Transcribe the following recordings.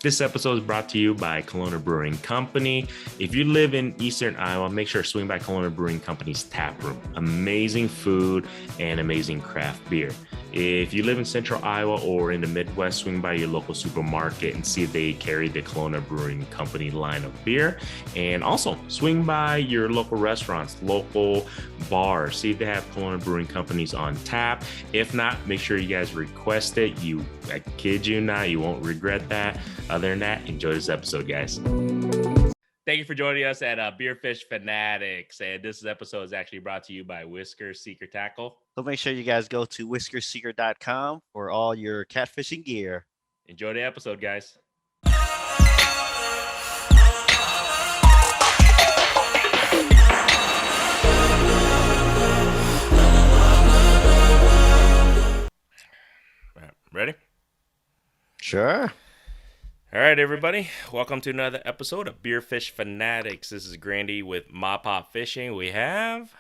This episode is brought to you by Kalona Brewing Company. If you live in Eastern Iowa, make sure to swing by Kalona Brewing Company's tap room. Amazing food and amazing craft beer. If you live in Central Iowa or in the Midwest, swing by your local supermarket and see if they carry the Kalona Brewing Company line of beer. And also swing by your local restaurants, local bars, see if they have Kalona Brewing Companies on tap. If not, make sure you guys request it. I kid you not, you won't regret that. Other than that, enjoy this episode, guys. Thank you for joining us at Beer Fish Fanatics. And this episode is actually brought to you by Whisker Seeker Tackle. So make sure you guys go to whiskerseeker.com for all your catfishing gear. Enjoy the episode, guys. Ready? Sure. All right, everybody. Welcome to another episode of Beer Fish Fanatics. This is Grandy with MaPop Fishing. We have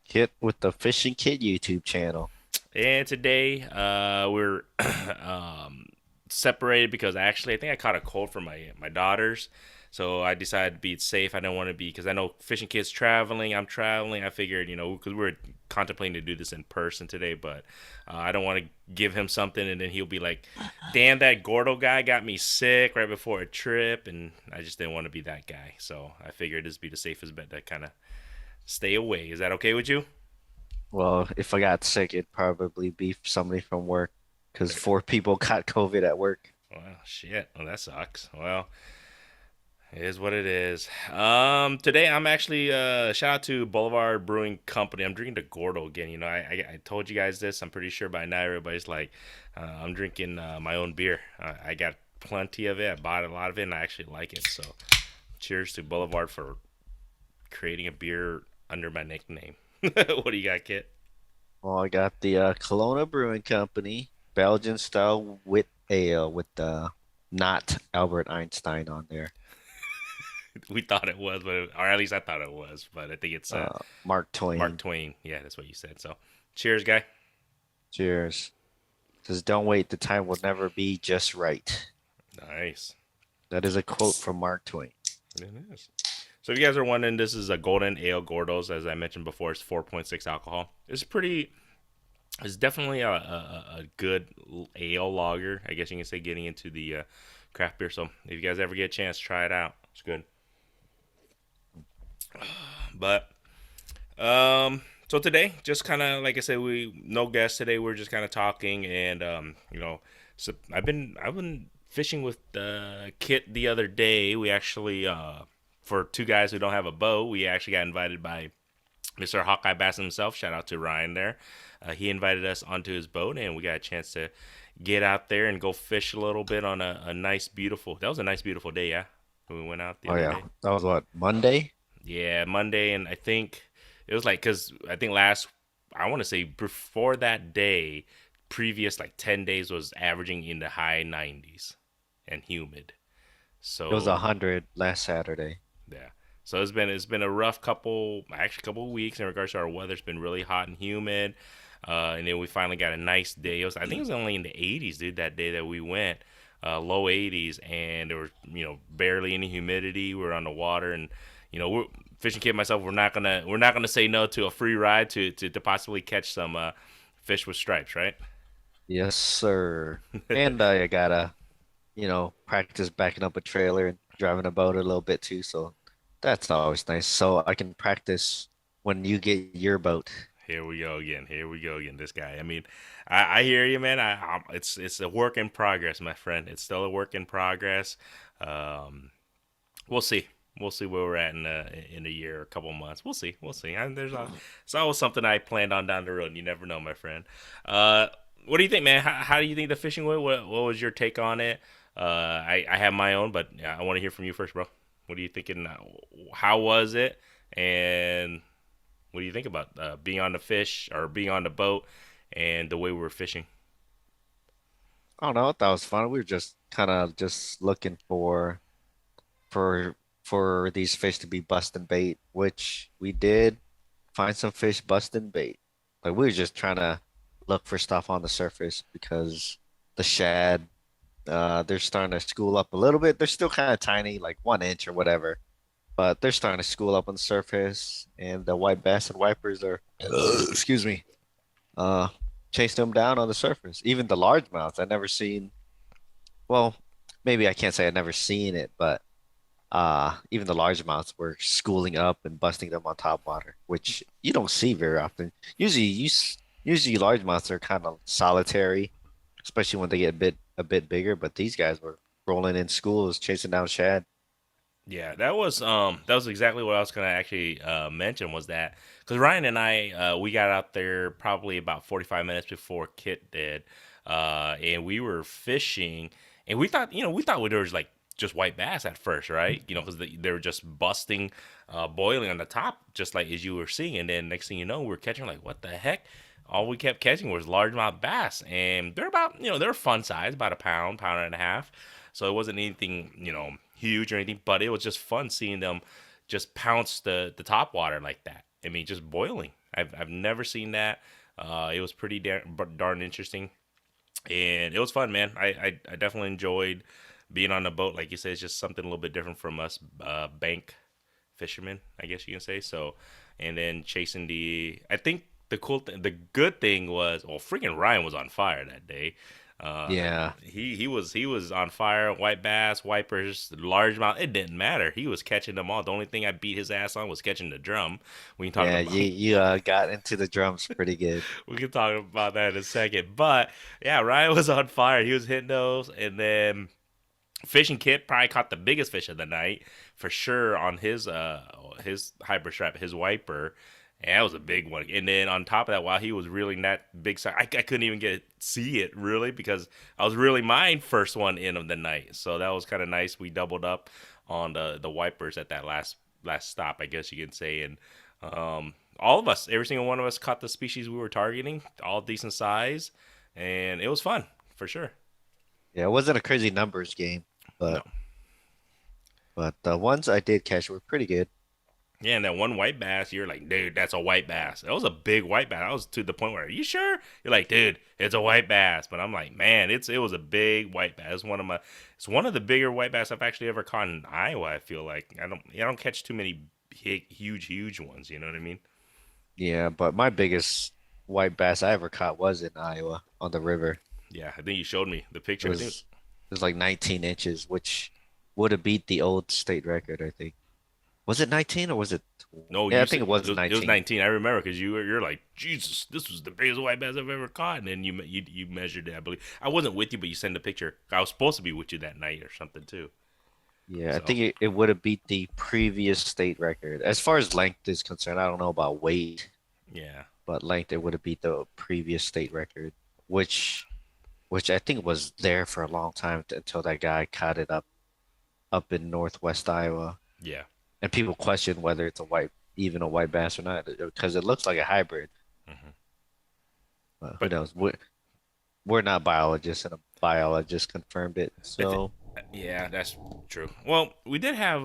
Kit with the Fishing Kid YouTube channel. And today we're separated because I think I caught a cold from my daughters. So I decided to be safe. I don't want to be, because I know Fishing Kid's traveling. I'm traveling. I figured, because we're contemplating to do this in person today, but I don't want to give him something and then he'll be like, damn, that Gordo guy got me sick right before a trip. And I just didn't want to be that guy. So I figured this would be the safest bet to kind of stay away. Is that okay with you? Well, if I got sick, it'd probably be somebody from work, because 4 people got COVID at work. Well, shit. Well, that sucks. Well, it is what it is. Today I'm actually shout out to Boulevard Brewing Company. I'm drinking the Gordo again. I told you guys this. I'm pretty sure by now everybody's like, I'm drinking my own beer. I got plenty of it. I bought a lot of it, and I actually like it. So, cheers to Boulevard for creating a beer under my nickname. What do you got, Kit? Well, I got the Kalona Brewing Company Belgian style wit ale with the not Albert Einstein on there. We thought it was, or at least I thought it was, but I think it's Mark Twain. Mark Twain. Yeah, that's what you said. So, cheers, guy. Cheers. Says, don't wait. The time will never be just right. Nice. That is a quote from Mark Twain. It is. So if you guys are wondering, this is a Golden Ale Gordos. As I mentioned before, it's 4.6 alcohol. It's definitely a good ale lager, I guess you can say, getting into the craft beer. So if you guys ever get a chance, try it out. It's good. But so today, just kind of like I said, no guests today. We're just kind of talking, and so I've been fishing with Kit the other day. We actually for 2 guys who don't have a boat, we actually got invited by Mr. Hawkeye Bassin himself. Shout out to Ryan there. He invited us onto his boat, and we got a chance to get out there and go fish a little bit on a nice, beautiful. That was a nice, beautiful day, yeah. When we went out the other day. That was what, Monday? Yeah, Monday, and I think it was because I think I want to say before that day, previous 10 days was averaging in the high 90s and humid. So it was 100 last Saturday. Yeah. So it's been a rough couple of weeks in regards to our weather. It's been really hot and humid. And then we finally got a nice day. I think it was only in the 80s, dude, that day that we went. Low 80s, and there was barely any humidity. We're on the water, and we're Fishing Kid and myself. We're not gonna say no to a free ride to possibly catch some fish with stripes, right? Yes, sir. And I gotta practice backing up a trailer and driving a boat a little bit too. So that's always nice. So I can practice when you get your boat. Here we go again. This guy. I mean, I hear you, man. It's a work in progress, my friend. It's still a work in progress. We'll see. We'll see where we're at in a year or a couple months. We'll see. It's always something I planned on down the road. And you never know, my friend. What do you think, man? How do you think the fishing went? What was your take on it? I have my own, but I want to hear from you first, bro. What are you thinking? How was it? And what do you think about being on the fish or being on the boat and the way we were fishing? I don't know. That was fun. We were just kind of just looking for these fish to be busting bait, which we did find some fish busting bait. Like we were just trying to look for stuff on the surface because the shad They're starting to school up a little bit. They're still kind of tiny, like 1 inch or whatever, but they're starting to school up on the surface. And the white bass and wipers are, excuse me, uh, chasing them down on the surface. Even the largemouths, I never seen. Well, maybe I can't say I've never seen it, but even the largemouths were schooling up and busting them on top water, which you don't see very often. Usually largemouths are kind of solitary, especially when they get a bit bigger. But these guys were rolling in schools, chasing down shad. Yeah, that was exactly what I was gonna actually mention was that because Ryan and I we got out there probably about 45 minutes before Kit did, and we were fishing, and we thought there was like just white bass at first, right? You know, because they were just busting, boiling on the top, just like as you were seeing, and then next thing you know, we're catching like what the heck. All we kept catching was largemouth bass, and they're about they're fun size, about a pound, pound and a half. So it wasn't anything huge or anything, but it was just fun seeing them just pounce the top water like that. I mean, just boiling. I've never seen that. It was pretty darn interesting, and it was fun, man. I definitely enjoyed being on the boat. Like you said, it's just something a little bit different from us bank fishermen, I guess you can say. So, and then chasing I think the good thing was, well, freaking Ryan was on fire that day. Yeah, He was on fire. White bass, wipers, largemouth. It didn't matter. He was catching them all. The only thing I beat his ass on was catching the drum. We can talk yeah, about you got into the drums pretty good. we can talk about that in a second. But yeah, Ryan was on fire. He was hitting those, and then Fishing Kit probably caught the biggest fish of the night for sure on his hyper strap, his wiper. And that was a big one. And then on top of that, while he was reeling that big size, I couldn't even see it really because I was reeling my first one in of the night. So that was kind of nice. We doubled up on the wipers at that last stop, I guess you can say. And all of us, every single one of us, caught the species we were targeting, all decent size, and it was fun for sure. Yeah, it wasn't a crazy numbers game, No. but the ones I did catch were pretty good. Yeah, and that one white bass, you're like, dude, that's a white bass. That was a big white bass. I was to the point where, are you sure? You're like, dude, it's a white bass. But I'm like, man, it was a big white bass. It's one of the bigger white bass I've actually ever caught in Iowa. I feel like I don't catch too many huge ones. You know what I mean? Yeah, but my biggest white bass I ever caught was in Iowa on the river. Yeah, I think you showed me the It picture. I think was it was like 19 inches, which would have beat the old state record, I think. Was it 19 or was it? no, Yeah, I you think said it was it was 19. 19. I remember because you're like, Jesus, this was the biggest white bass I've ever caught. And then you measured it. I believe I wasn't with you, but you sent a picture. I was supposed to be with you that night or something too. Yeah, I So think it would have beat the previous state record. As far as length is concerned, I don't know about weight, yeah. but length it would have beat the previous state record, which which I think was there for a long time until that guy caught it up in northwest Iowa. Yeah. And people question whether it's even a white bass or not, because it looks like a hybrid. Hmm. But who But knows? We're not biologists, and a biologist confirmed it. I think, So yeah, that's true. Well, we did have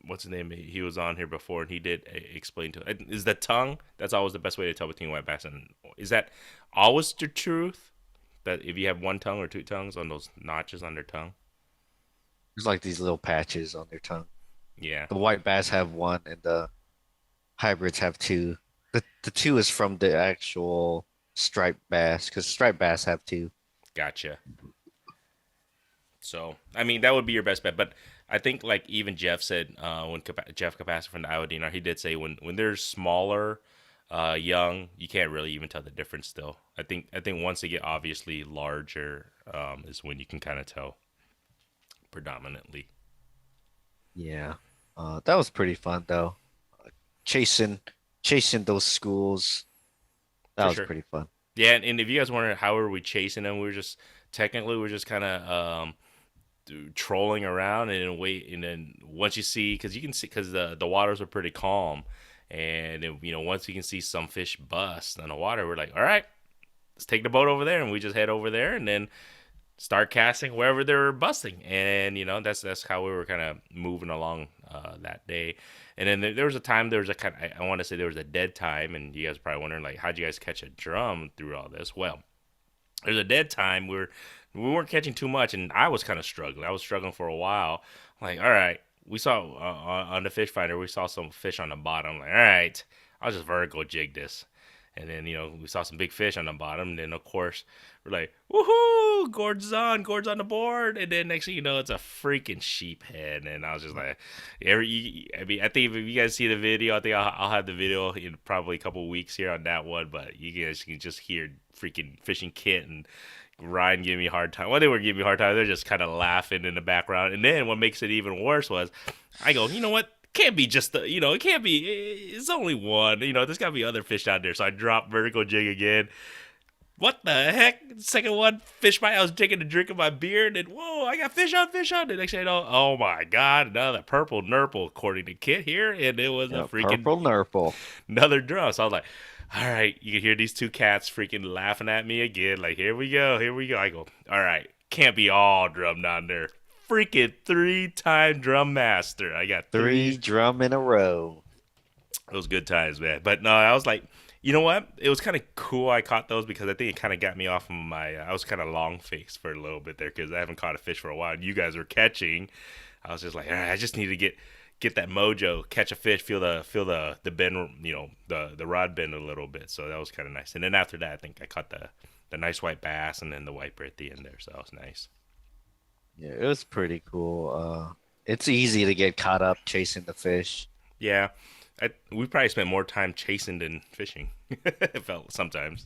what's his name? He was on here before, and he did explain to it. Is the tongue? That's always the best way to tell between white bass and is that always the truth? That if you have one tongue or two tongues on those notches on their tongue? there's like these little patches on their tongue. Yeah, The white bass have one, and the hybrids have two. The two is from the actual striped bass, because striped bass have two. gotcha. So, I mean, that would be your best bet. But I think, like even Jeff said, Jeff Capasso from the Iowa DNR, he did say when they're smaller, young, you can't really even tell the difference. Still, I think once they get obviously larger, is when you can kind of tell predominantly. Yeah. That was pretty fun though. Chasing chasing those schools. That For was sure. pretty fun. Yeah, and if you guys wonder how are we chasing them, we're just kind of trolling around and then wait, and then once you see, because you can see, because the waters are pretty calm, and then, once you can see some fish bust on the water, we're like, all right, let's take the boat over there, and we just head over there, and then start casting wherever they're busting, and that's how we were kind of moving along that day. And then there was a time, there was a kind of, I want to say there was a dead time, and you guys are probably wondering like, how'd you guys catch a drum through all this? Well, there's a dead time. We're we weren't catching too much, and I was kind of struggling. I was struggling for a while. Like, all right, we saw on the fish finder, we saw some fish on the bottom. Like, all right, I'll just vertical jig this. And then, we saw some big fish on the bottom. And then, of course, we're like, woohoo, gourd's on the board. And then next thing you know, it's a freaking sheep head. And I was just like, I think if you guys see the video, I think I'll have the video in probably a couple of weeks here on that one. But you guys can just hear freaking Fishing Kit and Ryan giving me a hard time. Well, they were giving me a hard time. They're just kind of laughing in the background. And then what makes it even worse was I go, you know what? Can't be just it can't be, it's only one, there's gotta be other fish out there. So I dropped vertical jig again. What the heck? Second one, fish bite. I was taking a drink of my beer, and then whoa, I got fish on. The next thing I know, oh my god, another purple nurple, according to Kit here, and it was a freaking purple nurple, another drum. So I was like, all right, you can hear these two cats freaking laughing at me again. Like, here we go. I go, all right, can't be all drum down there. Freaking 3-time drum master. I got three drum in a row. Those good times, man. But no, I was like, you know what? It was kind of cool I caught those because I think it kind of got me off of my. I was kind of long faced for a little bit there because I haven't caught a fish for a while. And you guys were catching. I was just like, all right, I just need to get that mojo, catch a fish, feel the bend, the rod bend a little bit. So that was kind of nice. And then after that, I think I caught the nice white bass and then the white at the end there. So that was nice. Yeah, it was pretty cool. It's easy to get caught up chasing the fish. Yeah, we probably spent more time chasing than fishing. It felt sometimes.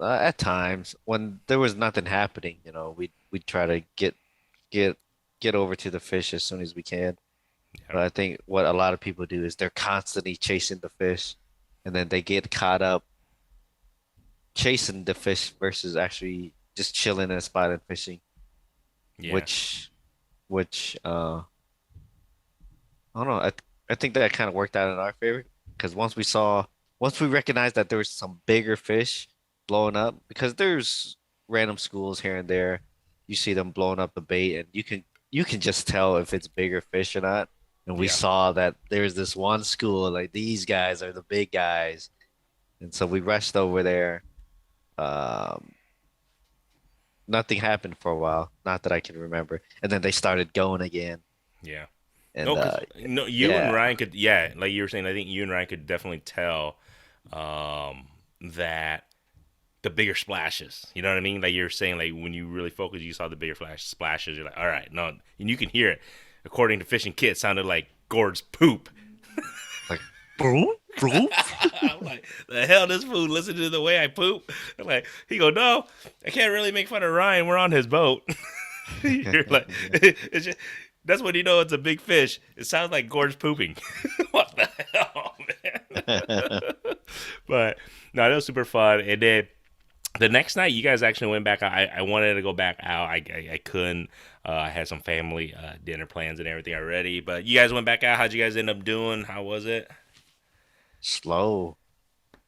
At times, when there was nothing happening, we'd try to get over to the fish as soon as we can. Yeah. But I think what a lot of people do is they're constantly chasing the fish, and then they get caught up chasing the fish versus actually just chilling in a spot and fishing. Yeah. Which I don't know. I think that kind of worked out in our favor because once we recognized that there was some bigger fish blowing up, because there's random schools here and there, you see them blowing up the bait, and you can just tell if it's bigger fish or not. And we saw that there's this one school, like these guys are the big guys, and so we rushed over there. Nothing happened for a while, not that I can remember, and then they started going again. Yeah. And No, you and Ryan could, like you were saying, I think you and Ryan could definitely tell that the bigger splashes, you know what I mean? Like you're saying, like when you really focus, you saw the bigger splashes. You're like, all right, no, and you can hear it. According to Fishing Kit, it sounded like Gord's poop. like, boom, boom. I'm like, the hell, this fool listen to the way I poop. I'm like, he go, no, I can't really make fun of Ryan. We're on his boat. You're like, it's just, that's when you know it's a big fish. It sounds like Gord's pooping. What the hell, man? But no, that was super fun. And then the next night, you guys actually went back. I wanted to go back out. I couldn't. I had some family dinner plans and everything already. But you guys went back out. How'd you guys end up doing? How was it? Slow.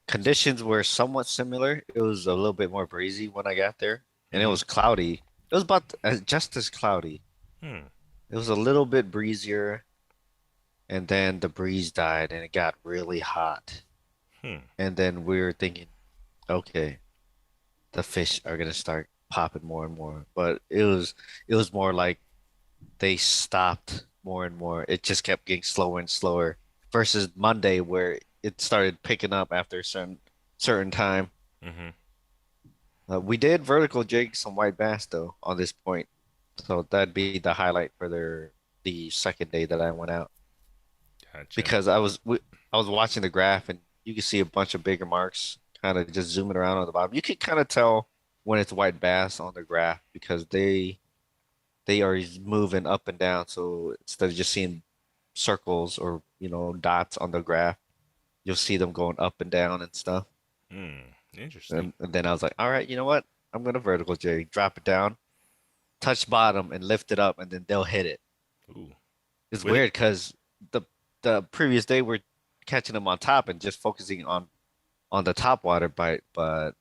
Conditions were somewhat similar. It was a little bit more breezy when I got there, and it was cloudy. It was about just as cloudy. It was a little bit breezier, and then the breeze died, and it got really hot. And then we were thinking, okay, the fish are gonna start popping more and more. But it was more like they stopped more and more. It just kept getting slower and slower. Versus Monday, where it started picking up after a certain time. We did vertical jig some white bass though on this point, so that'd be the highlight for the second day that I went out. Gotcha. Because I was watching the graph, and you can see a bunch of bigger marks kind of just zooming around on the bottom. You can kind of tell when it's white bass on the graph because they are moving up and down. So instead of just seeing circles or dots on the graph, you'll see them going up and down and stuff. Interesting. And then I was like, all right, you know what? I'm gonna vertical jig, drop it down, touch bottom, and lift it up, and then they'll hit it. Ooh. It's weird because the previous day we're catching them on top and just focusing on the top water bite, but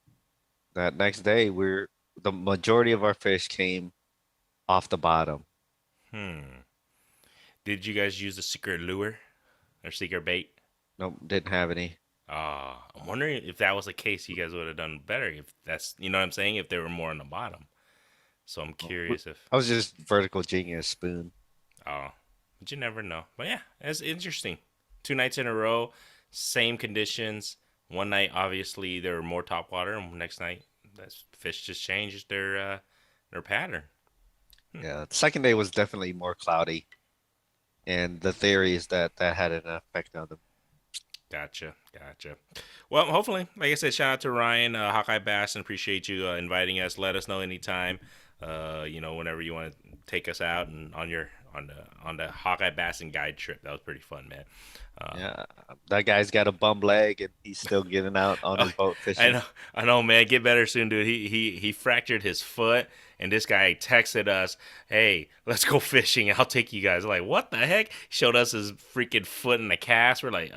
that next day the majority of our fish came off the bottom. Did you guys use the secret lure or secret bait? Nope, didn't have any. I'm wondering if that was the case, you guys would have done better. If that's, you know what I'm saying? If they were more on the bottom. So I'm curious if I was just vertical jigging a spoon. oh, but you never know. But yeah, it's interesting. 2 nights in a row, same conditions. One night, obviously, there were more top water, and next night, that's fish just changed their pattern. Yeah, the second day was definitely more cloudy, and the theory is that that had an effect on them. Gotcha. Well, hopefully, like I said, shout out to Ryan, Hawkeye Bassin. Appreciate you inviting us. Let us know anytime. Whenever you want to take us out and on the Hawkeye Bassin guide trip. That was pretty fun, man. Yeah, that guy's got a bum leg, and he's still getting out on his boat fishing. I know, man. Get better soon, dude. He fractured his foot, and this guy texted us, "Hey, let's go fishing. I'll take you guys." Like, what the heck? He showed us his freaking foot in the cast. We're like,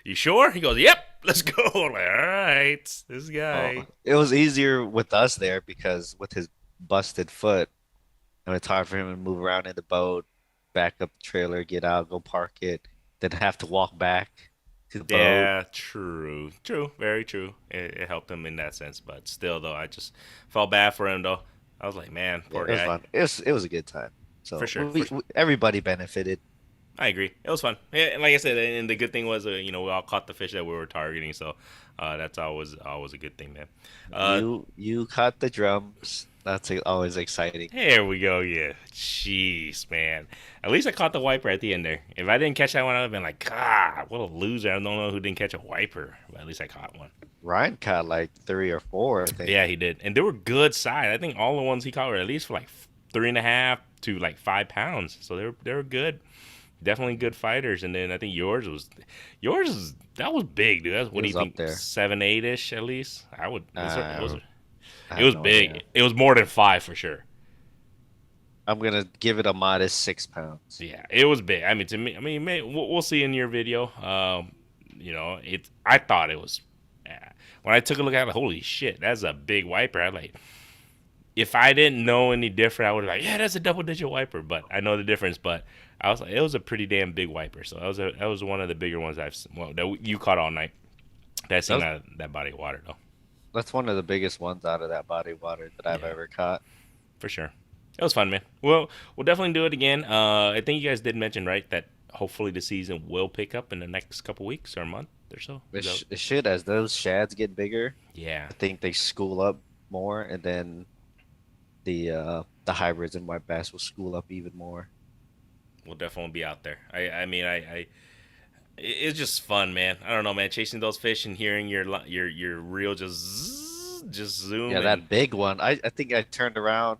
you sure? He goes, "Yep, let's go." I'm like, all right, this guy. Oh, it was easier with us there because with his busted foot, and it's hard for him to move around in the boat, back up the trailer, get out, go park it, then have to walk back to the boat. Yeah, true, very true. It helped him in that sense, but still, though, I just felt bad for him, though. I was like, man, poor It was guy. fun. It was a good time. So For sure. everybody benefited. I agree. It was fun. Yeah, and like I said, and the good thing was, we all caught the fish that we were targeting, so that's always a good thing, man. You caught the drums. That's always exciting. Here we go. Yeah. Jeez, man. At least I caught the wiper at the end there. If I didn't catch that one, I would have been like, God, what a loser. I don't know who didn't catch a wiper, but at least I caught one. Ryan caught like 3 or 4, I think. Yeah, he did. And they were good size. I think all the ones he caught were at least for like 3.5 to like 5 pounds. So they were good. Definitely good fighters. And then I think that was big, dude. What do you think? Up there. 7, 8-ish at least? I It was have no big. idea. It was more than 5 for sure. I'm gonna give it a modest 6 pounds. Yeah, it was big. I mean, to me, we'll see in your video. I thought it was. When I took a look at it, holy shit, that's a big wiper. I like. If I didn't know any different, I would have like, yeah, that's a double-digit wiper. But I know the difference. But I was like, it was a pretty damn big wiper. So that was one of the bigger ones that you caught all night. That's in that body of water though. That's one of the biggest ones out of that body of water that I've ever caught. For sure. It was fun, man. Well, we'll definitely do it again. I think you guys did mention, right, that hopefully the season will pick up in the next couple weeks or a month or so. It should, as those shads get bigger. Yeah. I think they school up more, and then the hybrids and white bass will school up even more. We'll definitely be out there. It's just fun, man. I don't know, man. Chasing those fish and hearing your reel just zoom. Yeah, that big one. I think I turned around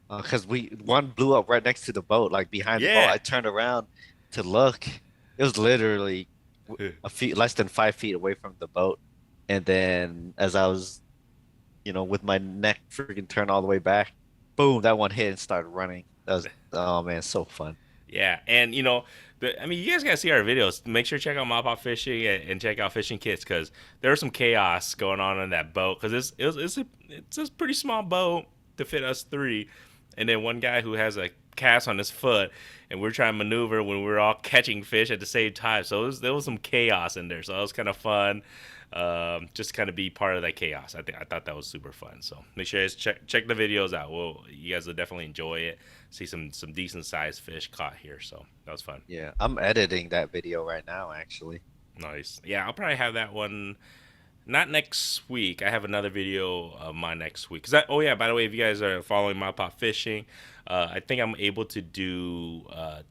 because one blew up right next to the boat, like behind the boat. I turned around to look. It was literally less than 5 feet away from the boat, and then as I was, with my neck freaking turned all the way back, boom! That one hit and started running. That was, oh man, so fun. Yeah, and you guys gotta see our videos. Make sure to check out MaPop Fishing and check out Fishing Kits because there was some chaos going on in that boat because it's a pretty small boat to fit us 3, and then one guy who has a cast on his foot, and we're trying to maneuver when we're all catching fish at the same time. So there was some chaos in there. So that was kind of fun. Just kind of be part of that chaos. I thought that was super fun. So make sure you guys check the videos out. You guys will definitely enjoy it. See some decent sized fish caught here. So that was fun. Yeah, I'm editing that video right now, actually. Nice. Yeah, I'll probably have that one. Not next week. I have another video of mine next week. By the way, if you guys are following MaPop Fishing, I think I'm able to do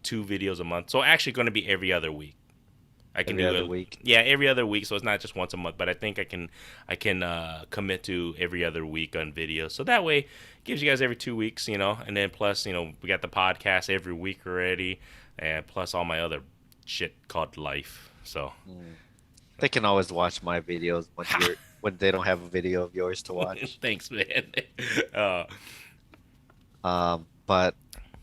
2 videos a month. So actually going to be every other week. I can every do other it. week. Yeah, every other week. So it's not just once a month, but I think I can commit to every other week on video. So that way, it gives you guys every 2 weeks, and then plus, we got the podcast every week already, and plus all my other shit called life. So They can always watch my videos when they don't have a video of yours to watch. Thanks, man. But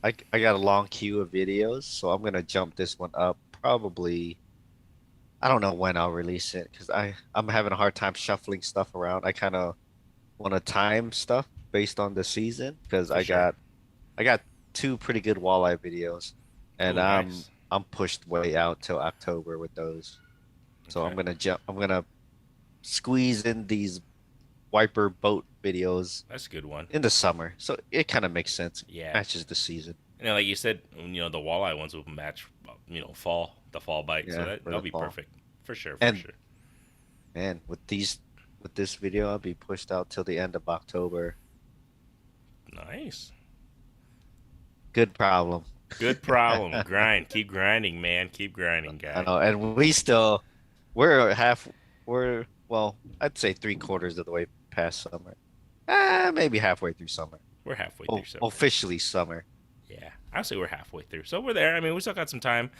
I got a long queue of videos, so I'm gonna jump this one up probably. I don't know when I'll release it because I'm having a hard time shuffling stuff around. I kind of want to time stuff based on the season because I got 2 pretty good walleye videos, and nice. I'm pushed way out till October with those. So Okay. I'm gonna squeeze in these wiper boat videos That's a good one. in the summer, so it kind of makes sense. Yeah. Matches the season. And like you said, the walleye ones will match, the fall bite. So Yeah, for that'll the be fall. perfect for sure. And man, with this video, I'll be pushed out till the end of October. Nice. Good problem. Good problem. Grind. Keep grinding, man. Keep grinding, I guy. know, and we're well, I'd say 3/4 of the way past summer. Maybe halfway through summer. We're halfway through summer. Officially summer. Yeah, I'll say we're halfway through. So we're there. I mean, we still got some time.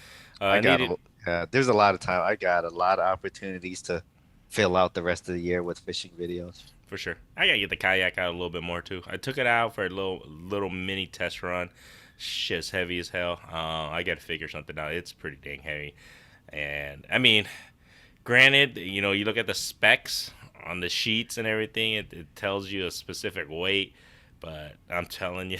There's a lot of time. I got a lot of opportunities to fill out the rest of the year with fishing videos. For sure. I gotta get the kayak out a little bit more too. I took it out for a little mini test run. Shit's heavy as hell. I gotta figure something out. It's pretty dang heavy. And I mean, granted, you look at the specs on the sheets and everything. It tells you a specific weight. But I'm telling you,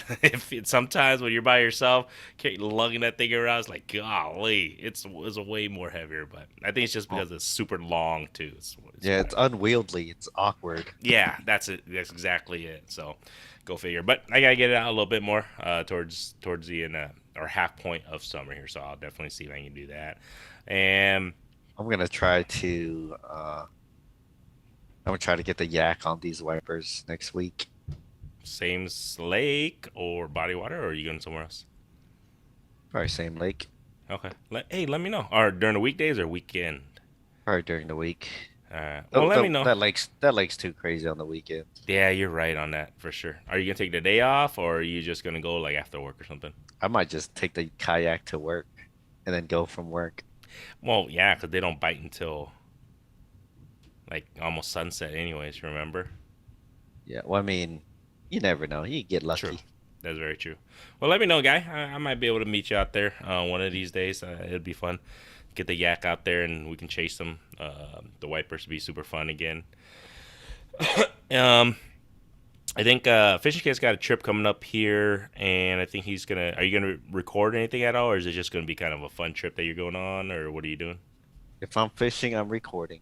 sometimes when you're by yourself, lugging that thing around, it's like, golly, it's a way more heavier. But I think it's just because it's super long too. It's unwieldy. It's awkward. Yeah, that's it. That's exactly it. So, go figure. But I gotta get it out a little bit more towards the end or half point of summer here. So I'll definitely see if I can do that. And I'm gonna try to get the yak on these wipers next week. same lake or body water, or are you going somewhere else? Probably same lake. Okay. Let me know. Or during the weekdays or weekend? Probably during the week. Well, let me know. That lake's too crazy on the weekend. Yeah, you're right on that for sure. Are you gonna take the day off, or are you just gonna go like after work or something? I might just take the kayak to work and then go from work. Well, yeah, because they don't bite until like almost sunset, anyways. Remember? Yeah. Well, I mean, you never know. You get lucky. True. That's very true. Well, let me know, guy. I might be able to meet you out there one of these days. It'd be fun. Get the yak out there and we can chase them. The wipers would be super fun again. I think Fishing Kid's got a trip coming up here, and I think he's gonna. Are you gonna record anything at all, or is it just gonna be kind of a fun trip that you're going on, or what are you doing? If I'm fishing, I'm recording.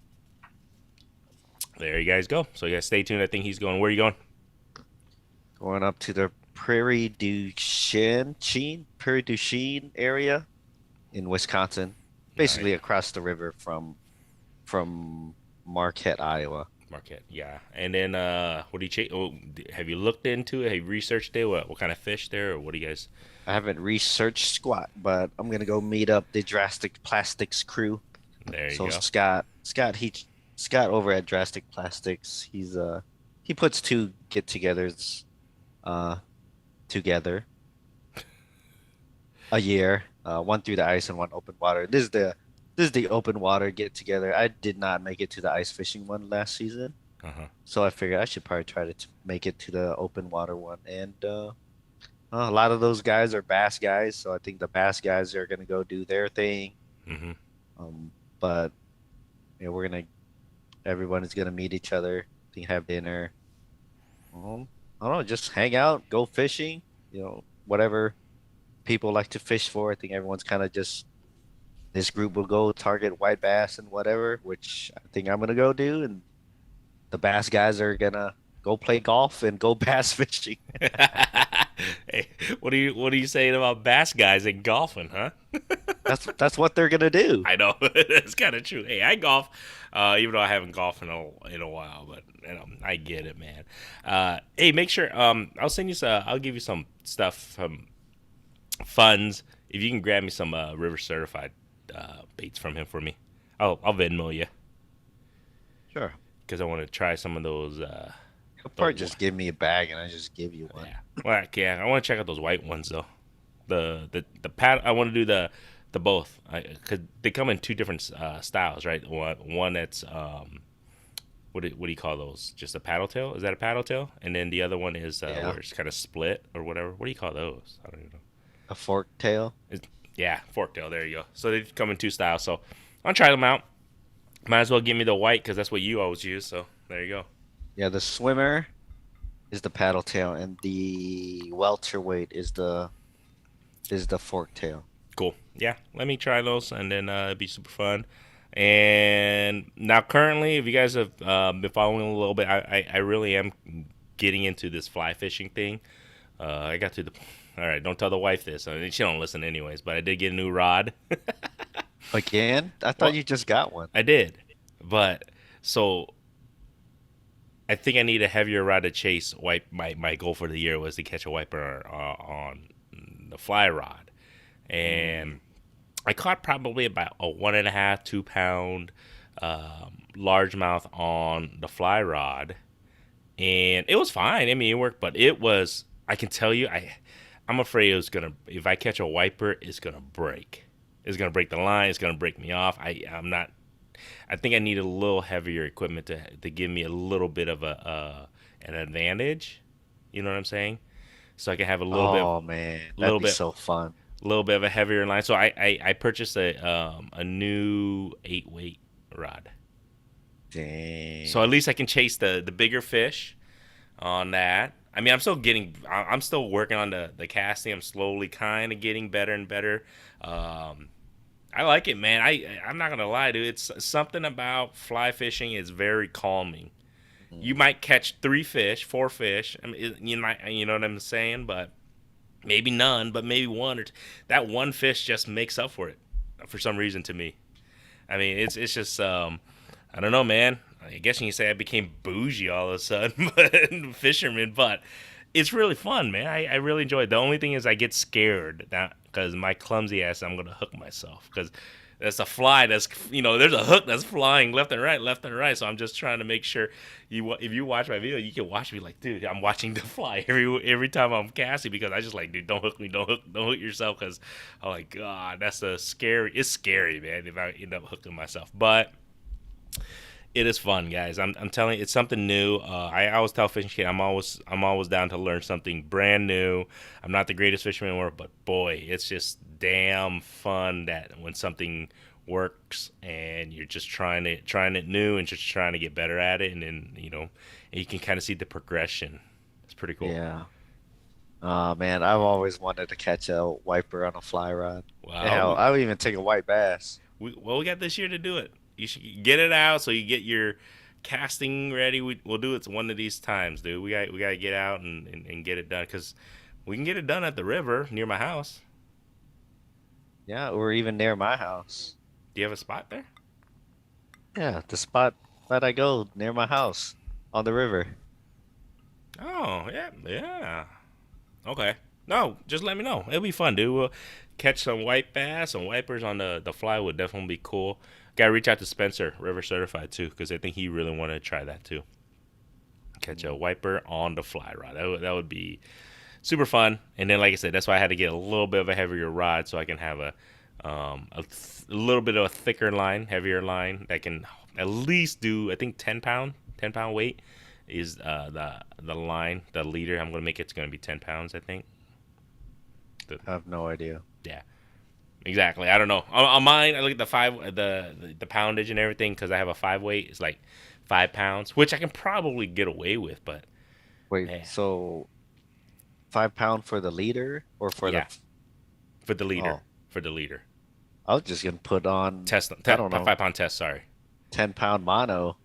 There you guys go. So you guys stay tuned. I think he's going. Where are you going? Going up to the Prairie du Chien area in Wisconsin, basically Nice. across the river from Marquette, Iowa. Marquette, yeah. And then what do you chase? Oh, have you looked into it? Have you researched it? What kind of fish there, or what do you guys? I haven't researched squat, but I'm gonna go meet up the Drastic Plastics crew. There you So go. Scott over at Drastic Plastics, he puts two get-togethers together a year, one through the ice and one open water. This is the open water get-together. I did not make it to the ice fishing one last season, Uh-huh. so I figured I should probably try to make it to the open water one. And a lot of those guys are bass guys, so I think the bass guys are gonna go do their thing. Mm-hmm. But everyone is gonna meet each other, I think have dinner. I don't know, just hang out, go fishing, whatever people like to fish for. I think everyone's kind of just this group will go target white bass and whatever, which I think I'm gonna go do, and the bass guys are gonna go play golf and go bass fishing. Hey, what are you saying about bass guys and golfing, huh? That's what they're gonna do. I know it's kind of true. Hey, I golf, even though I haven't golfed in a while, but I get it, man. Hey, make sure I'll send you I'll give you some stuff, funds if you can grab me some river certified baits from him for me. I'll Venmo you Sure. because I want to try some of those. He'll probably just give me a bag and I just give you one. Yeah, well, yeah. I want to check out those white ones though. The pad. I want to do the both. Cause they come in two different styles, right? One that's what do you call those? Just a paddle tail? Is that a paddle tail? And then the other one is where it's kind of split or whatever. What do you call those? I don't even know. A fork tail. Yeah, fork tail. There you go. So they come in two styles. So I'll try them out. Might as well give me the white because that's what you always use. So there you go. Yeah, the swimmer is the paddle tail, and the welterweight is the fork tail. Cool. Yeah, let me try those, and then it'd be super fun. And now currently, if you guys have been following a little bit, I really am getting into this fly fishing thing. I got to the all right. Don't tell the wife this. I mean, she don't listen anyways. But I did get a new rod. Again? I thought Well, you just got one. I did, but so I think I need a heavier rod to chase. My goal for the year was to catch a wiper on the fly rod, and I caught probably about a 1.5, 2 pound largemouth on the fly rod, and it was fine. I mean, it worked, but it was. I can tell you, I'm afraid it was gonna. If I catch a wiper, it's gonna break. It's gonna break the line. It's gonna break me off. I'm not. I think I need a little heavier equipment to give me a little bit of an advantage. You know what I'm saying? So I can have a little Oh man, that'd little be bit, so fun. little bit of a heavier line. So I purchased a new 8 weight rod. Dang. So at least I can chase the bigger fish on that. I mean, I'm still working on the casting. I'm slowly kind of getting better and better. I like it, man. I'm not gonna lie, dude. It's something about fly fishing is very calming. You might catch 3 fish, 4 fish. I mean, you know what I'm saying, but maybe none, but maybe one or two. That one fish just makes up for it for some reason to me. I mean, it's just I don't know, man. I guess you can say I became bougie all of a sudden, but fisherman. But it's really fun, man. I really enjoy it. The only thing is I get scared now because my clumsy ass, I'm gonna hook myself because that's a fly that's there's a hook that's flying left and right, left and right. So I'm just trying to make sure if you watch my video, you can watch me like, dude, I'm watching the fly every time I'm casting because I just like, dude, don't hook me, don't hook yourself because I'm like, God, it's scary, man. If I end up hooking myself, but. It is fun, guys. I'm telling you, it's something new. I always tell fishing kid, I'm always down to learn something brand new. I'm not the greatest fisherman in the world, but boy, it's just damn fun that when something works and you're just trying it new and just trying to get better at it, and then and you can kind of see the progression. It's pretty cool. Yeah. Oh man, I've always wanted to catch a wiper on a fly rod. Hell, Wow. I would even take a white bass. We got this year to do it. You should get it out so you get your casting ready. We'll do it one of these times, dude. We got to get out and get it done because we can get it done at the river near my house. Yeah, or even near my house. Do you have a spot there? Yeah, the spot that I go near my house on the river. Oh, yeah, yeah. Okay. No, just let me know. It'll be fun, dude. We'll catch some white bass, some wipers on the fly would definitely be cool. Got to reach out to Spencer, River Certified, too, because I think he really wanted to try that, too. Catch a wiper on the fly rod. That would be super fun. And then, like I said, that's why I had to get a little bit of a heavier rod so I can have a little bit of a thicker line, heavier line that can at least do, I think, 10 pound weight is the line, the leader. I'm going to make it's going to be 10 pounds, I think. I have no idea. Yeah. Exactly. I don't know. On mine, I look at the poundage and everything because I have a 5 weight. It's like 5 pounds, which I can probably get away with. But Wait, man, so 5 pound for the leader or for yeah, for the leader, oh, for the leader. I was just gonna put on I don't know 5 pound test. Sorry. 10 pound mono.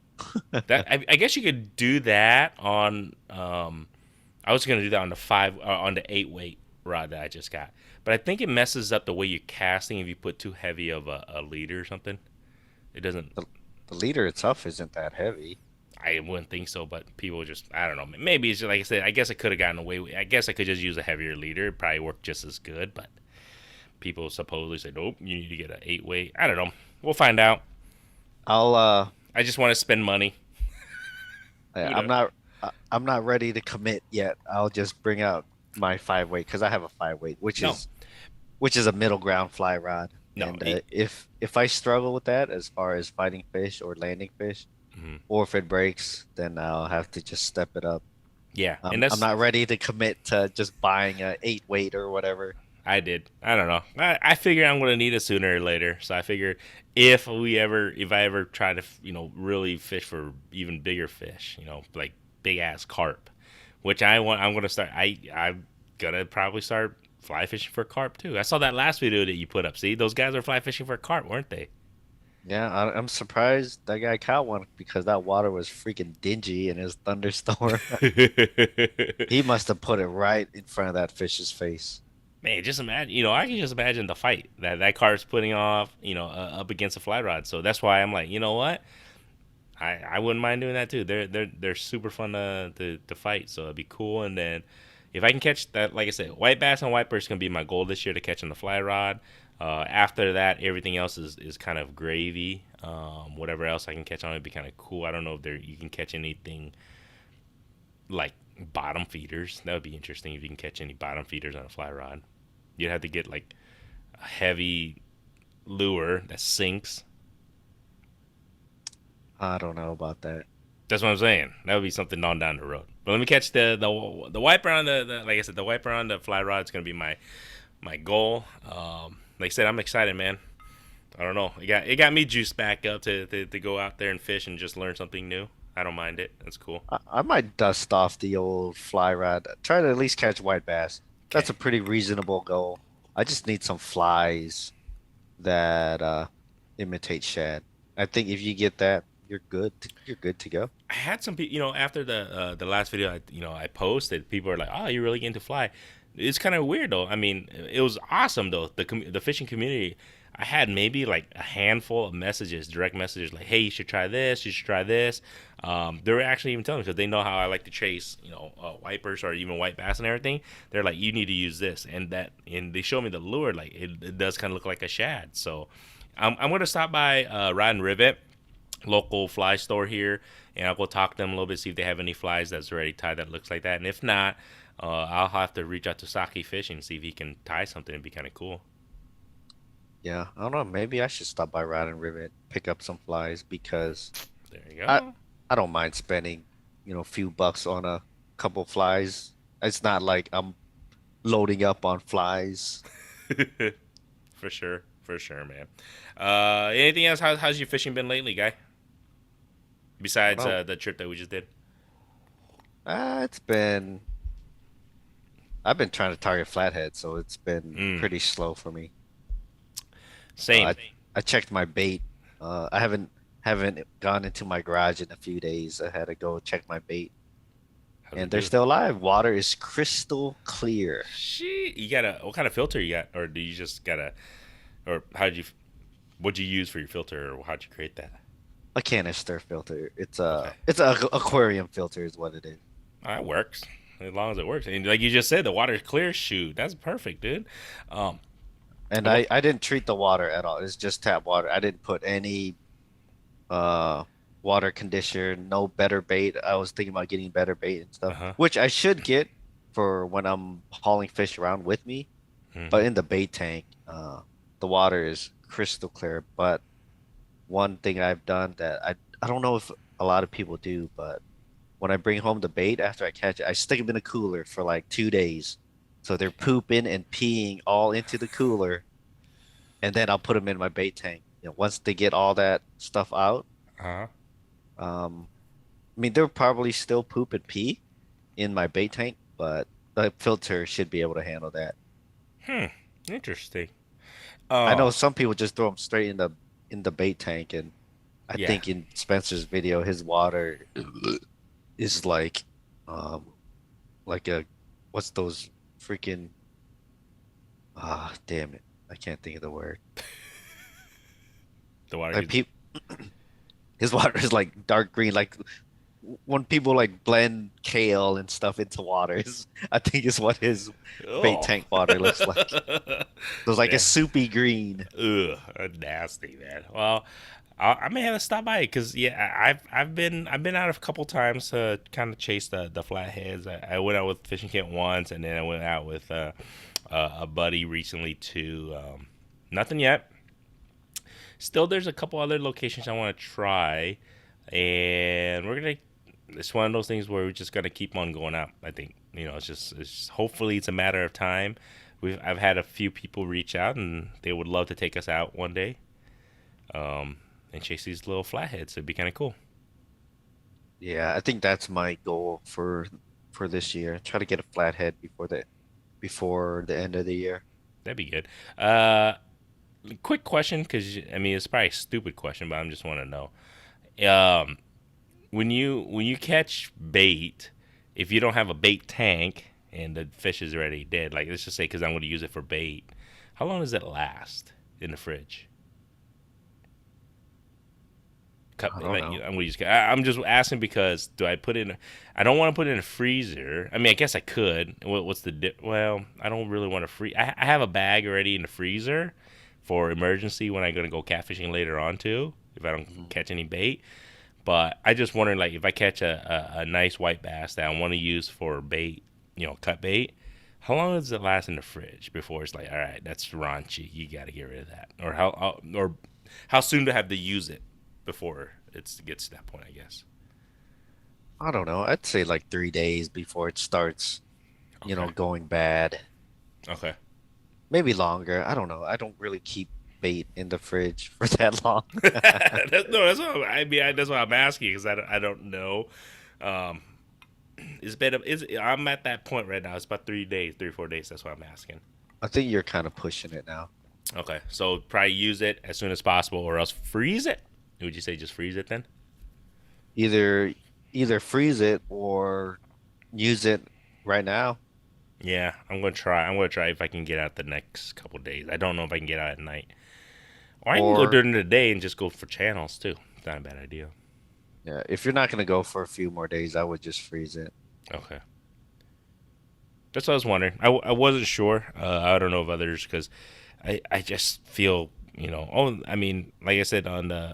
That I guess you could do that on. I was gonna do that on the 8 weight rod that I just got, but I think it messes up the way you're casting if you put too heavy of a leader or something. It doesn't. The leader itself isn't that heavy. I wouldn't think so, but people just, I don't know. Maybe it's just like I said, I guess I could have gotten away with I guess I could just use a heavier leader. It probably worked just as good, but people supposedly say, nope, you need to get an 8 weight. I don't know. We'll find out. I'll I just want to spend money. I'm not ready to commit yet. I'll just bring out my 5 weight because I have a 5 weight, which is a middle ground fly rod. No, And if I struggle with that as far as fighting fish or landing fish, or if it breaks, then I'll have to just step it up. Yeah, and I'm not ready to commit to just buying a 8 weight or whatever. I don't know. I figure I'm going to need it sooner or later. So I figure if I ever try to, really fish for even bigger fish, like big ass carp, which I'm going to start. I'm going to probably start fly fishing for carp too. I saw that last video that you put up. See, those guys are fly fishing for carp, weren't they? Yeah, I'm surprised that guy caught one because that water was freaking dingy in his thunderstorm. He must have put it right in front of that fish's face. Man, just imagine, I can just imagine the fight that car's putting off, up against a fly rod. So that's why I'm like, you know what? I wouldn't mind doing that too. They're super fun to fight, so it'd be cool. And then if I can catch that, like I said, white bass and white perch is gonna be my goal this year to catch on the fly rod. After that, everything else is kind of gravy. Whatever else I can catch on, it'd be kind of cool. I don't know if you can catch anything like bottom feeders. That would be interesting if you can catch any bottom feeders on a fly rod. You'd have to get like a heavy lure that sinks. I don't know about that. That's what I'm saying. That would be something on down the road. But let me catch the wiper on the like I said, the wiper on the fly rod is gonna be my goal. Like I said, I'm excited, man. I don't know. It got me juiced back up to go out there and fish and just learn something new. I don't mind it. That's cool. I might dust off the old fly rod. Try to at least catch white bass. That's Okay. a pretty reasonable goal. I just need some flies that imitate shad. I think if you get that, you're good. You're good to go. I had some people, after the last video I posted, people are like, "Oh, you're really into fly." It's kind of weird though. I mean, it was awesome though. The fishing community, I had maybe like a handful of messages, direct messages, like, "Hey, you should try this. You should try this." They were actually even telling me because they know how I like to chase, wipers or even white bass and everything. They're like, "You need to use this," and they showed me the lure. Like it does kind of look like a shad. So I'm gonna stop by Rod and Rivet, local fly store here, and I'll go talk to them a little bit, see if they have any flies that's already tied that looks like that. And if not, I'll have to reach out to Saki Fishing and see if he can tie something. It'd be kind of cool. Yeah, I don't know. Maybe I should stop by Rod and Rivet, pick up some flies because There you I go. I don't mind spending, a few bucks on a couple flies. It's not like I'm loading up on flies. For sure, man. Anything else? How's your fishing been lately, guy? I don't Besides know. the trip that we just did. It's been I've been trying to target flathead, so it's been Mm, pretty slow for me. same. I checked my bait. I haven't gone into my garage in a few days. I had to go check my bait, How's and it they're do? still alive. Water is crystal clear. Shit, you got a what kind of filter you got, or do you just got a, or what'd you use for your filter, or how'd you create that? A canister filter. Okay. It's a aquarium filter is what it is. That works. As long as it works. And like you just said, the water's clear. Shoot, that's perfect, dude. Um, And what? I didn't treat the water at all. It's just tap water. I didn't put any uh water conditioner, no better bait. I was thinking about getting better bait and Uh stuff, huh. which I should get for when I'm hauling fish around with me. But Hmm. in the bait tank, the water is crystal clear. But one thing I've done that I don't know if a lot of people do, but when I bring home the bait after I catch it, I stick them in a cooler for like 2 days. So they're pooping and peeing all into the cooler, and then I'll put them in my bait tank. Once they get all that stuff out, Uh huh. um, I mean, they'll probably still poop and pee in my bait tank, but the filter should be able to handle that. Hmm. Interesting. I know Oh, some people just throw them straight in the bait tank, and I yeah. think in Spencer's video, his water is um, like a what's those freaking damn it, I can't think of the word. The water Like gets. peop His water is like dark green, like when people like blend kale and stuff into water. I think is what his bait Oh. tank water looks like. So it's like a Yeah. soupy green. Ugh, nasty, man. Well, I may have to stop by because yeah, I've been out a couple times to kind of chase the flatheads. I went out with fishing camp once, and then I went out with a buddy recently too. Nothing yet. Still, there's a couple other locations I want to try, and we're gonna. It's one of those things where we're just gonna keep on going out. I think it's hopefully it's a matter of time. I've had a few people reach out and they would love to take us out one day, um, and chase these little flatheads. It'd be kind of cool. Yeah, I think that's my goal for this year. Try to get a flathead before the end of the year. That'd be good. Uh, quick question, because I mean it's probably a stupid question, but I just want to know. Um, when you catch bait, if you don't have a bait tank and the fish is already dead, like let's just say because I'm going to use it for bait, how long does it last in the fridge? I don't Like, know. I'm gonna use. I'm just asking because do I put in? I don't want to put it in a freezer. I mean, I guess I could. What's the well? I don't really want to freeze. I have a bag already in the freezer for emergency when I'm gonna go catfishing later on too. If I don't Mhm. catch any bait, but I just wondering like if I catch a nice white bass that I want to use for bait, cut bait. How long does it last in the fridge before it's like, all right, that's raunchy. You got to get rid of that, or how soon to have to use it before it gets to that point, I guess. I don't know. I'd say like 3 days before it starts, Okay. going bad. Okay. Maybe longer. I don't know. I don't really keep bait in the fridge for that long. No, that's what I mean. That's what I'm asking because I don't know. Um, it's been I'm at that point right now. It's about 3 days, 3 or 4 days. That's what I'm asking. I think you're kind of pushing it now. Okay, so probably use it as soon as possible, or else freeze it. Would you say just freeze it then? Either either freeze it or use it right now. Yeah, I'm gonna try. I'm gonna try if I can get out the next couple days. I don't know if I can get out at night, or I can go Or during the day and just go for channels too. It's not a bad idea. yeah, if you're not gonna go for a few more days, I would just freeze it. Okay. That's what I was wondering. I wasn't sure. I don't know if others because I just feel oh I mean like I said on the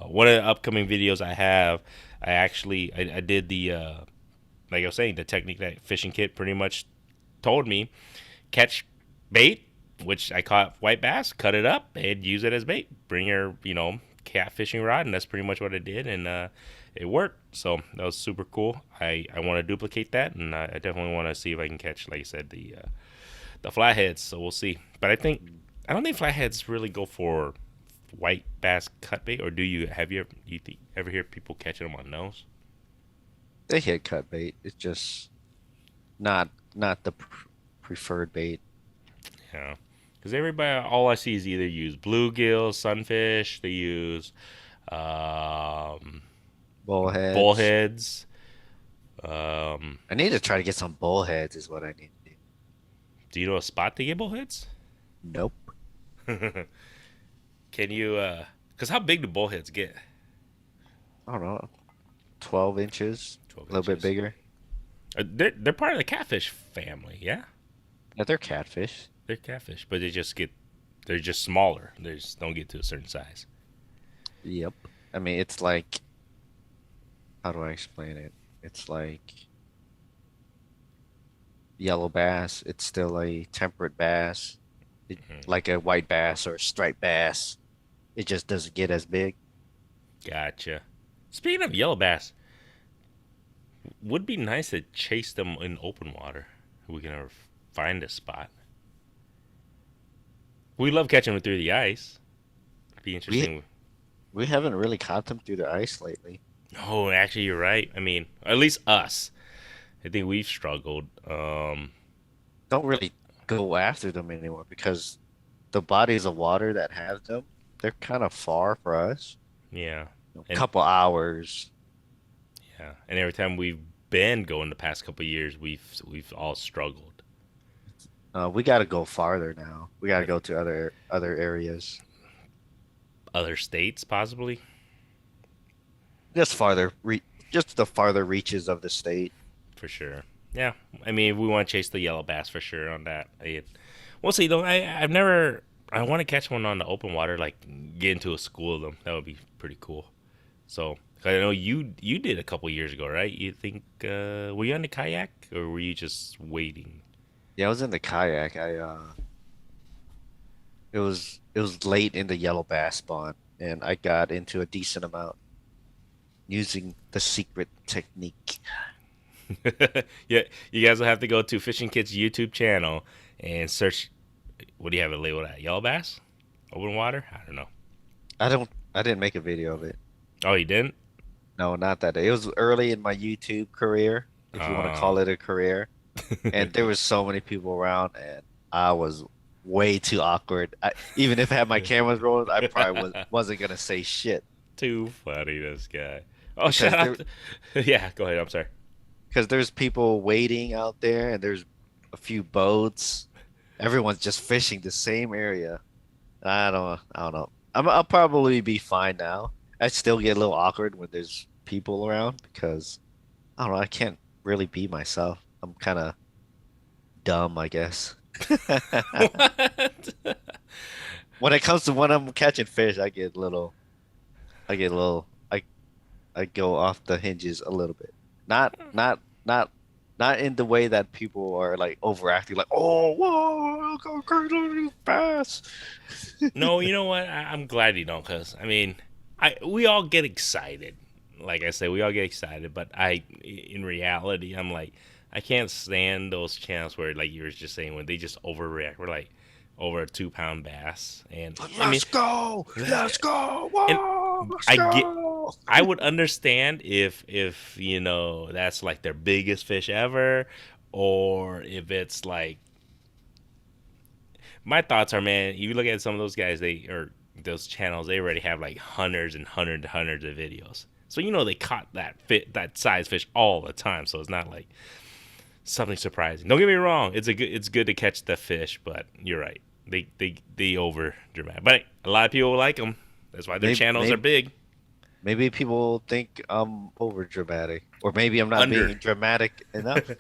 one of the upcoming videos I have I actually I did the like I was saying the technique that fishing kit pretty much told me catch bait which I caught white bass cut it up and use it as bait bring your cat fishing rod and that's pretty much what I did and it worked. So that was super cool. I want to duplicate that, and I definitely want to see if I can catch, like I said, the flatheads. So we'll see. But I don't think flatheads really go for white bass cut bait, or do you? Have you ever hear people catching them on nose? They hit cut bait. It's just not the preferred bait. Yeah, because everybody, all I see is either use bluegill, sunfish. They use um, Bullheads. bullheads. Um, I need to try to get some bullheads is what I need to do. do you know a spot to get bullheads? Nope. Can you? Cause how big do bullheads get? I don't know. 12 inches, a 12 little bit inches. bigger. They're part of the catfish family, yeah. Yeah, they're catfish. They're catfish, but they're just smaller. They just don't get to a certain size. Yep. I mean, it's like, how do I explain it? It's like yellow bass. It's still a temperate bass, Mhm. like a white bass or a striped bass. It just doesn't get as big. Gotcha. Speaking of yellow bass, would be nice to chase them in open water. If we can ever find a spot. We love catching them through the ice. Be We interesting. we haven't really caught them through the ice lately. Oh, actually, you're right. I mean, at least us. I think we've struggled. Don't really go after them anymore because the bodies of water that have them, they're kind of far for us. Yeah, A and couple hours. yeah, and every time we've been going the past couple of years, we've all struggled. We got to go farther now. We got to go to other areas. Other states, possibly. Just farther, just the farther reaches of the state. For sure. Yeah, I mean, we want to chase the yellow bass for sure on that. We'll see though. I've never. I want to catch one on the open water, like get into a school of them. That would be pretty cool. So 'cause I know you did a couple years ago, right? You think were you on the kayak or were you just waiting? Yeah, I was in the kayak. It was late in the yellow bass spawn, and I got into a decent amount using the secret technique. Yeah, you guys will have to go to Fishing Kids YouTube channel and search. What do you have it labeled at? Yellow bass, open water. I don't know. I didn't make a video of it. Oh, you didn't? No, not that day. It was early in my YouTube career, if you want to Uh, call it a career. And there was so many people around, and I was way too awkward. Even if I had my cameras rolling, I probably wasn't gonna say shit Too funny, this guy. Oh, because shout out. Yeah, go ahead. I'm sorry. there's people waiting out there and there's a few boats. Everyone's just fishing the same area. I don't know. I'll probably be fine now. I still get a little awkward when there's people around because I don't know. I can't really be myself. I'm kind of dumb, I guess. What? When it comes to when I'm catching fish, I get a little, I go off the hinges a little bit. Not, not in the way that people are like overacting, like, oh, whoa, go crazy fast. No, you know what? I'm glad you don't, because I mean, we all get excited. Like I said, we all get excited, but in reality, I'm like, I can't stand those channels where, like you were just saying, when they just overreact. We're like over a 2 pound bass, and I mean, Let's go, and whoa, let's I get, go. I would understand if that's like their biggest fish ever, or if it's like, my thoughts are, man, you look at some of those guys, those channels, they already have like hundreds and hundreds of videos. So they caught that size fish all the time. So it's not like something surprising. Don't get me wrong, it's good to catch the fish, but you're right. They over dramatic. But a lot of people like them. That's why their channels are big. Maybe people think I'm over dramatic, or maybe I'm not being dramatic enough.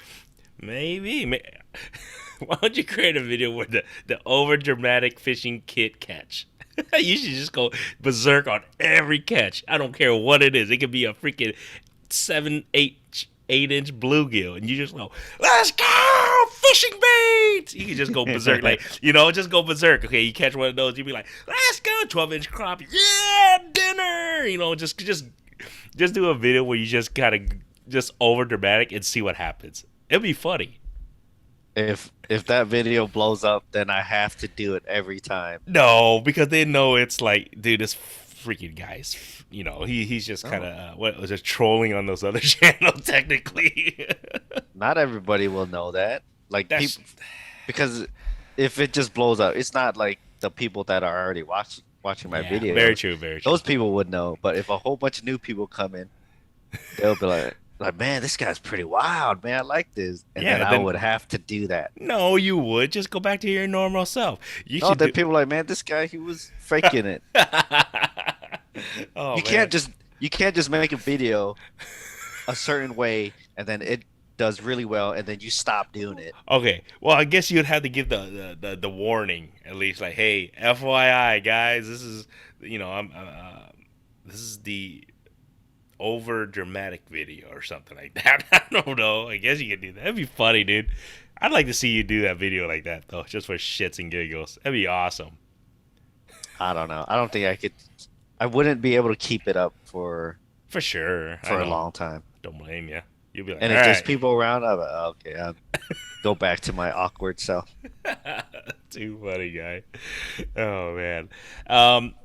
Maybe. Why don't you create a video with the over dramatic fishing kit catch? You should just go berserk on every catch. I don't care what it is. It could be a freaking 8-inch bluegill, and you just go, let's go fishing bait. You can just go berserk, like just go berserk. Okay, you catch one of those, you be like, let's go 12-inch crop, yeah, dinner. Just do a video where you just gotta just over dramatic and see what happens. It'll be funny. If that video blows up, then I have to do it every time. No, because they know it's like, dude, this freaking guy's, he's just kind of what was it, trolling on those other channels technically. Not everybody will know that. Like people, because if it just blows up, it's not like the people that are already watching my video. Very true, very true. Those people would know. But if a whole bunch of new people come in, they'll be like, man, this guy's pretty wild, man. I like this. And then I would have to do that. No, you would. Just go back to your normal self. Then people are like, man, this guy, he was faking it. Oh, you can't just make a video a certain way and then it does really well and then you stop doing it. Okay. Well, I guess you'd have to give the warning at least, like, hey, FYI, guys, this is this is the over dramatic video or something like that. I don't know. I guess you could do that. That'd be funny, dude. I'd like to see you do that video like that though, just for shits and giggles. That'd be awesome. I don't know. I don't think I could. I wouldn't be able to keep it up for sure for a long time. Don't blame you. You'll be like, and if there's people around, I'm like, okay, I'll go back to my awkward self. Too funny, guy. Oh man.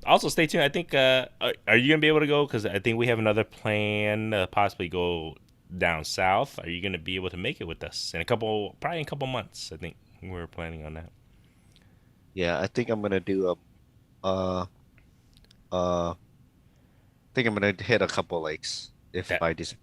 Also, stay tuned. I think. Are you gonna be able to go? Because I think we have another plan to possibly go down south. Are you gonna be able to make it with us in probably in a couple months? I think we're planning on that. Yeah, I think I'm gonna do I think I'm gonna hit a couple lakes if I just